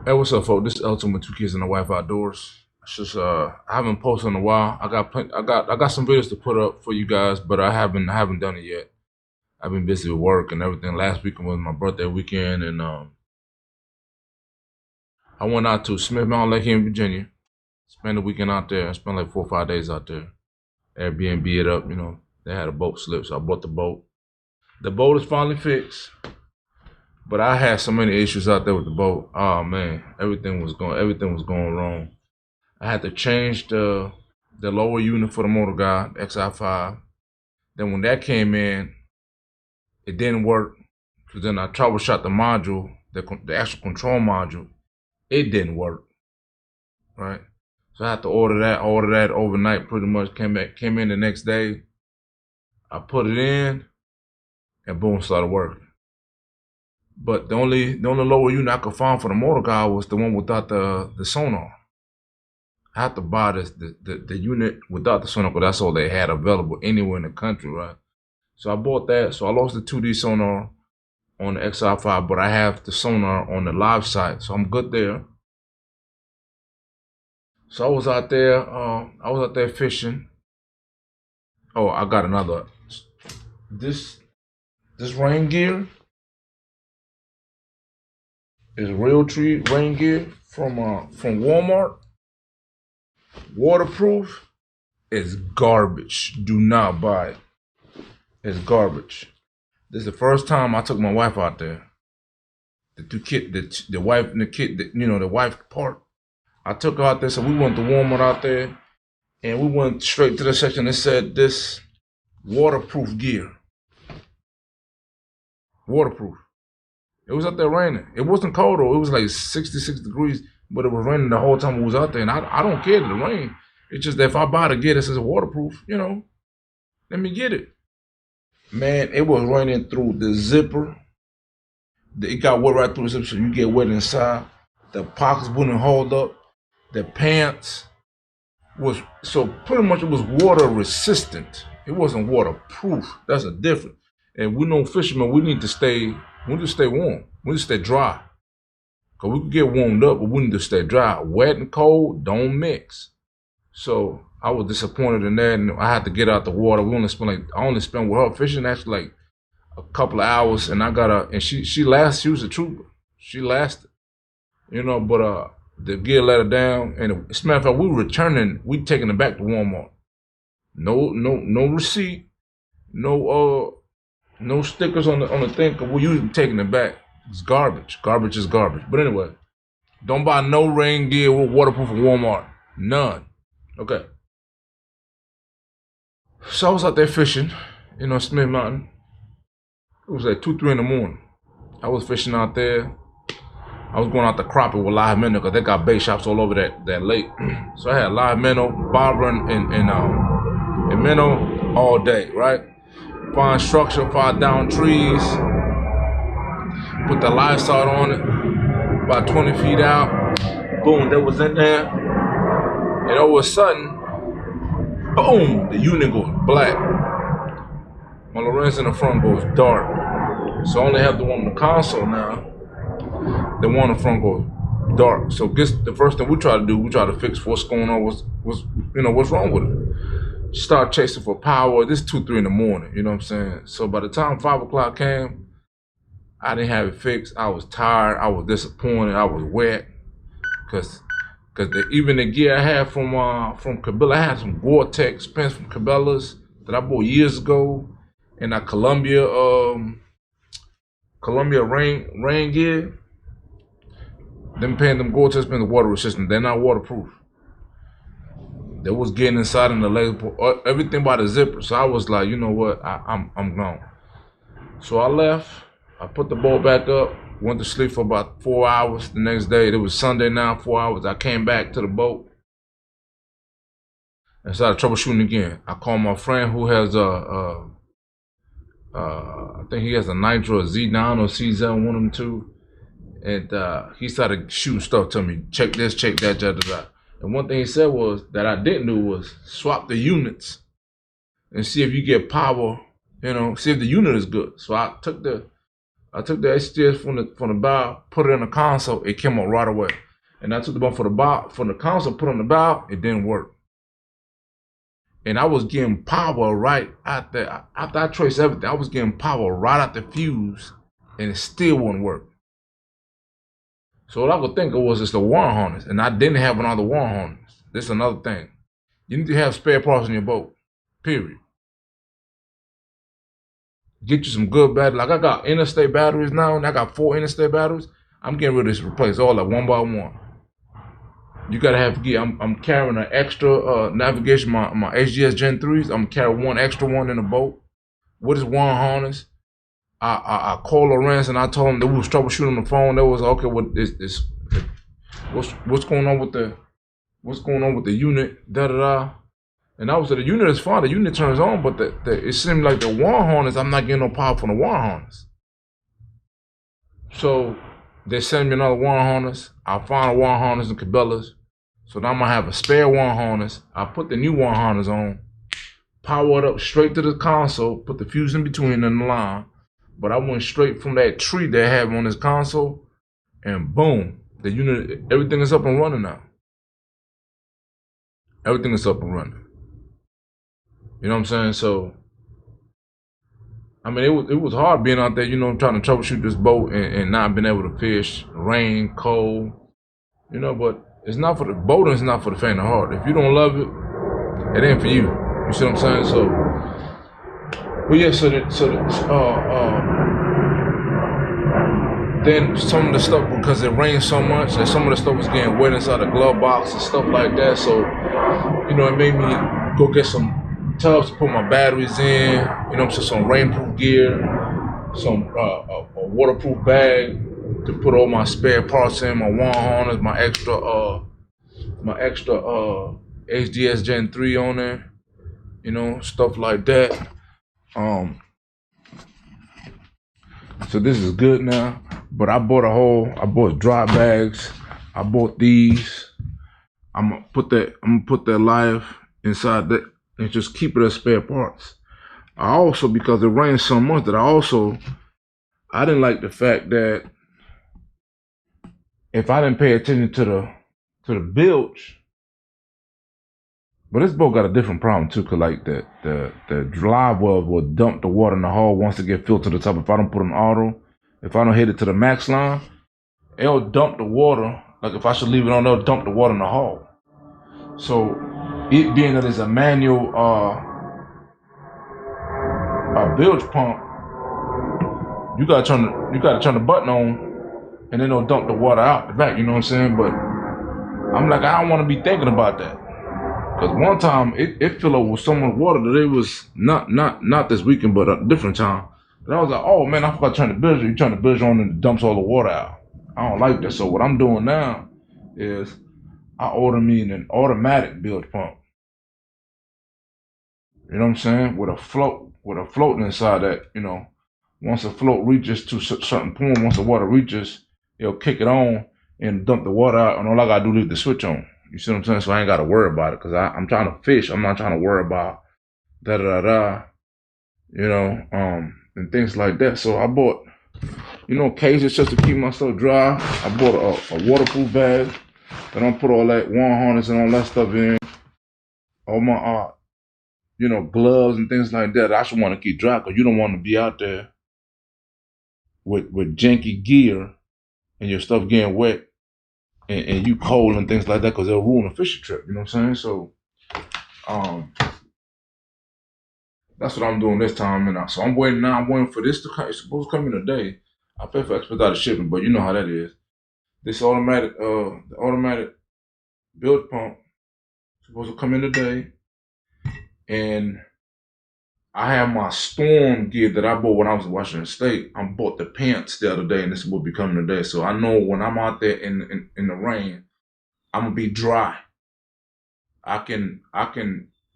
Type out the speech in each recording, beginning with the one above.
Hey, what's up, folks? This is Elton with Two Kids and a Wife Outdoors. It's just I haven't posted in a while. I got some videos to put up for you guys, but I haven't done it yet. I've been busy with work and everything. Last weekend was my birthday weekend, and I went out to Smith Mountain Lake here in Virginia. Spent the weekend out there. I spent like 4 or 5 days out there. Airbnb it up, They had a boat slip, so I bought the boat. The boat is finally fixed. But I had so many issues out there with the boat. Oh man, everything was going wrong. I had to change the lower unit for the motor guide, XI5. Then when that came in, it didn't work. So then I troubleshot the module, the actual control module. It didn't work, right? So I had to order that overnight. Pretty much came in the next day. I put it in, and boom, started working. But the only lower unit I could find for the motor guide was the one without the sonar. I had to buy the unit without the sonar because that's all they had available anywhere in the country, right? So I bought that. So I lost the 2D sonar on the XI5, but I have the sonar on the live site, so I'm good there. So I was out there fishing. Oh, I got another. This rain gear is Realtree rain gear from Walmart. Waterproof. Is garbage. Do not buy it. It's garbage. This is the first time I took my wife out there. The wife and the kid, the wife part. I took her out there, so we went to Walmart out there, and we went straight to the section that said this waterproof gear. Waterproof. It was out there raining. It wasn't cold though. It was like 66 degrees, but it was raining the whole time we was out there. And I don't care the rain. It's just that if I buy the gear that says waterproof, let me get it. Man, it was raining through the zipper. It got wet right through the zipper, so you get wet inside. The pockets wouldn't hold up. The pants was, so pretty much it was water resistant. It wasn't waterproof. That's a difference. And we know fishermen, we need to stay warm. We need to stay dry. Because we could get warmed up, but we need to stay dry. Wet and cold don't mix. So I was disappointed in that, and I had to get out the water. I only spent with her fishing actually like a couple of hours, and I got her, and she was a trooper. She lasted. But the gear let her down, and as a matter of fact, we taking it back to Walmart. No receipt, no stickers on the thing, because we're usually taking it back. It's garbage. Garbage is garbage. But anyway, don't buy no rain gear with waterproof at Walmart. None. Okay. So I was out there fishing, Smith Mountain. It was like 2, 3 in the morning. I was fishing out there. I was going out to crappie with live minnow because they got bait shops all over that lake. So I had live minnow, bobber, and minnow all day, right? Find structure, find down trees, put the live side on it, about 20 feet out. Boom, that was in there. And all of a sudden, boom, the unit goes black. My Lorenz in the front goes dark. So I only have the one on the console now. The one in the front goes dark. So the first thing we try to fix what's going on, what's wrong with it. Start chasing for power. This 2, 3 in the morning, you know what I'm saying? So by the time 5 o'clock came, I didn't have it fixed. I was tired. I was disappointed. I was wet. Cause even the gear I had from Cabela, I had some Gore-Tex pants from Cabela's that I bought years ago, and that Columbia rain gear. Them Gore-Tex pants are water resistant. They're not waterproof. They was getting inside in the legs, everything by the zipper. So I was like, you know what, I'm gone. So I left. I put the boat back up. Went to sleep for about 4 hours. The next day, it was Sunday now, 4 hours. I came back to the boat and started troubleshooting again. I called my friend who has I think he has a Nitro, a Z9 or C7, one of them two. And he started shooting stuff to me. Check this, check that, da. And one thing he said was that I didn't do was swap the units and see if you get power, see if the unit is good. So I took the I took the HDS from the bow, put it in the console, it came up right away. And I took the bump for the bow, from the console, put it on the bow, it didn't work. And I was getting power right out there. After I traced everything, I was getting power right out the fuse, and it still wouldn't work. So all I could think of was just the warning harness, and I didn't have another warning harness. This is another thing. You need to have spare parts in your boat, period. Get you some good batteries. Like I got interstate batteries now, and I got 4 interstate batteries. I'm getting rid of this, replace all that one by one. You gotta have gear. I'm carrying an extra navigation, my HGS Gen 3s. I'm carrying one extra one in the boat with this one harness. I called Lorenz and I told him that we was troubleshooting on the phone. That was okay. What this? What's going on with the unit? Da da da. And I was like, the unit is fine. The unit turns on, but it seemed like the one harness. I'm not getting no power from the one harness. So they send me another one harness. I find a one harness in Cabela's. So now I'm gonna have a spare one harness. I put the new one harness on, power it up straight to the console, put the fuse in between and the line. But I went straight from that tree they have on this console, and boom, the unit, everything is up and running now. Everything is up and running. You know what I'm saying? So, I mean, it was hard being out there, trying to troubleshoot this boat and not being able to fish, rain, cold, but it's not for the boating, it's not for the faint of heart. If you don't love it, it ain't for you. You see what I'm saying? So, but yeah, then some of the stuff, because it rained so much, and some of the stuff was getting wet inside the glove box and stuff like that. So, it made me go get some tubs to put my batteries in, some rainproof gear, some a waterproof bag to put all my spare parts in, my one harness, my extra HDS Gen 3 on there, stuff like that. So this is good now, but I bought dry bags. I bought these. I'm gonna put that live inside that and just keep it as spare parts. I also, because it rained so much, that I didn't like the fact that if I didn't pay attention to the bilge, but this boat got a different problem too, cause like the live well will dump the water in the hull once it get filled to the top. If I don't put an auto, if I don't hit it to the max line, it'll dump the water. Like if I should leave it on, it'll dump the water in the hull. So it being that it's a manual bilge pump, you gotta turn the button on, and then it'll dump the water out the back. You know what I'm saying? But I'm like, I don't want to be thinking about that, because one time it filled up with so much water that it was not this weekend, but a different time. But I was like, oh man, I forgot to turn the bilge. You turn the bilge on and it dumps all the water out. I don't like that. So what I'm doing now is I order me an automatic bilge pump. You know what I'm saying? With a float inside that, once the float reaches to a certain point, once the water reaches, it'll kick it on and dump the water out, and all I gotta do is leave the switch on. You see what I'm saying? So I ain't gotta worry about it, because I'm trying to fish. I'm not trying to worry about and things like that. So I bought, cases just to keep myself dry. I bought a waterproof bag that I don't put all that one harness and all that stuff in. All my gloves and things like that. I should want to keep dry, because you don't want to be out there with janky gear and your stuff getting wet and you cold and things like that, because it'll ruin a fishing trip. You know what I'm saying? So that's what I'm doing this time. And so I'm waiting now. I'm waiting for this to come. It's supposed to come in today. I pay for expedited shipping, but you know how that is. This automatic bilge pump supposed to come in today. And I have my storm gear that I bought when I was in Washington State. I bought the pants the other day, and this will be coming today. So I know when I'm out there in the rain, I'm gonna be dry. I can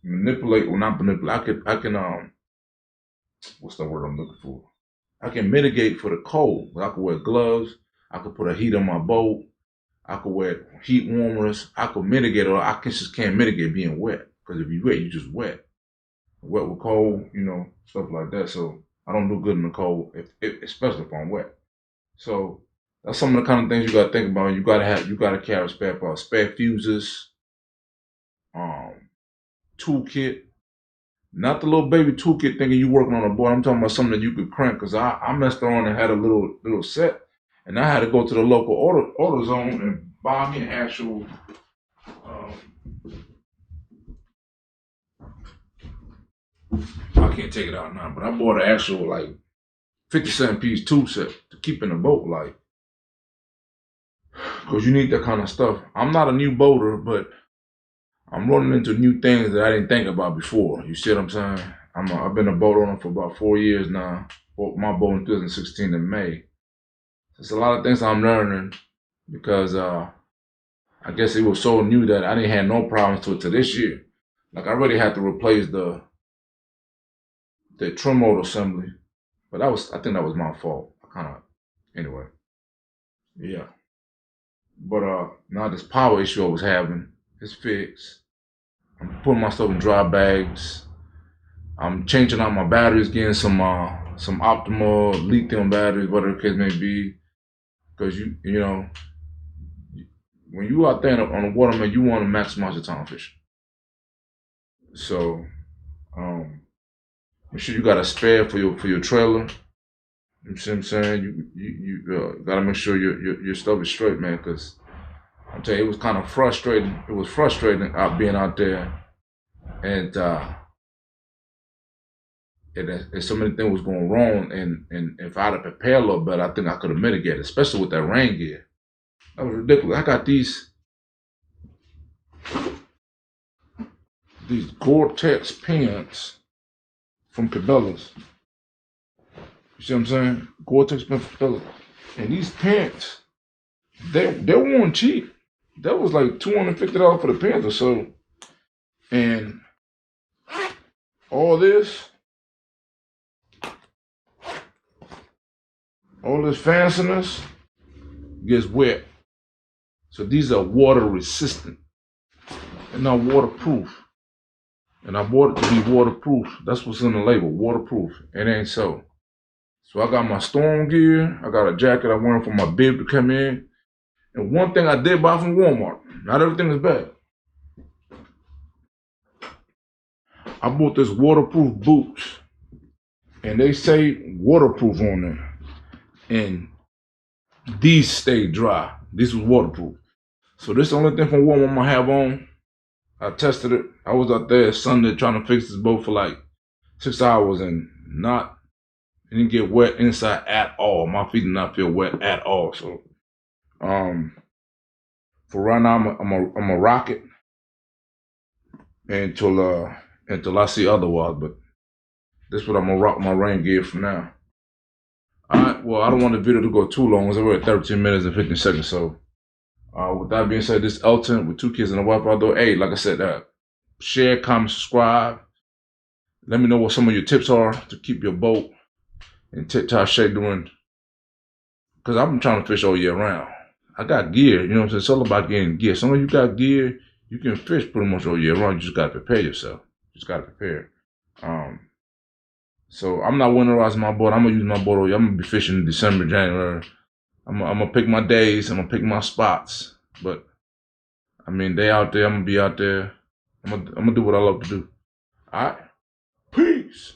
manipulate, well not manipulate. I can what's the word I'm looking for? I can mitigate for the cold. I could wear gloves. I could put a heat on my boat. I could wear heat warmers. I could mitigate, or I just can't mitigate being wet. Because if you're wet, you're just wet. Wet with cold, stuff like that. So I don't do good in the cold, especially if I'm wet. So that's some of the kind of things you gotta think about. You gotta carry spare parts, spare fuses, um, toolkit. Not the little baby toolkit thinking you working on a board. I'm talking about something that you could crank. Cause I messed around and had a little set, and I had to go to the local auto zone and buy me an actual. Um, I can't take it out now, but I bought an actual like 50-cent piece tool set to keep in the boat, like, cause you need that kind of stuff. I'm not a new boater, but I'm running into new things that I didn't think about before. You see what I'm saying? I've been a boat owner for about 4 years now. Bought my boat in 2016 in May. There's a lot of things I'm learning because I guess it was so new that I didn't have no problems to this year. Like I already had to replace the trim motor assembly, but I think that was my fault. I kind of anyway. Yeah. But now this power issue I was having is fixed. I'm putting my stuff in dry bags. I'm changing out my batteries, getting some optimal lithium batteries, whatever the case may be. Because you know when you out there on the water, man, you want to maximize your time fishing. So make sure you got a spare for your trailer. You see what I'm saying? You gotta make sure your stuff is straight, man. Because I'm telling you, it was kind of frustrating. It was frustrating being out there, and so many things was going wrong. And if I'd have prepared a little better, I think I could have mitigated, especially with that rain gear. That was ridiculous. I got these Gore-Tex pants from Cabela's. You see what I'm saying? Gore-Tex pants from Cabela's. And these pants, they weren't cheap. That was like $250 for the pants or so. And all this fanciness gets wet. So these are water resistant and not waterproof. And I bought it to be waterproof. That's what's in the label, waterproof. It ain't so. So I got my storm gear. I got a jacket I wanted for my bib to come in. And one thing I did buy from Walmart, not everything is bad. I bought this waterproof boots. And they say waterproof on them. And these stay dry. This was waterproof. So this is the only thing from Walmart I'm gonna have on. I tested it. I was out there Sunday trying to fix this boat for like 6 hours and it didn't get wet inside at all. My feet did not feel wet at all. So for right now I'm a rock it until I see otherwise. But this is what I'm gonna rock my rain gear for now. Alright, well I don't want the video to go too long. It's already 13 minutes and 15 seconds. So with that being said, this is Elton with 2 kids and a wife out there. Hey, like I said, share, comment, subscribe. Let me know what some of your tips are to keep your boat in tip-top shape doing. Because I've been trying to fish all year round. I got gear, you know what I'm saying? It's all about getting gear. Some of you got gear, you can fish pretty much all year round. You just got to prepare yourself. You just got to prepare. So I'm not winterizing my boat. I'm going to use my boat all year. I'm going to be fishing in December, January. I'm going to pick my days. I'm going to pick my spots. But, I mean, they out there. I'm going to be out there. I'm going to do what I love to do. All right? Peace.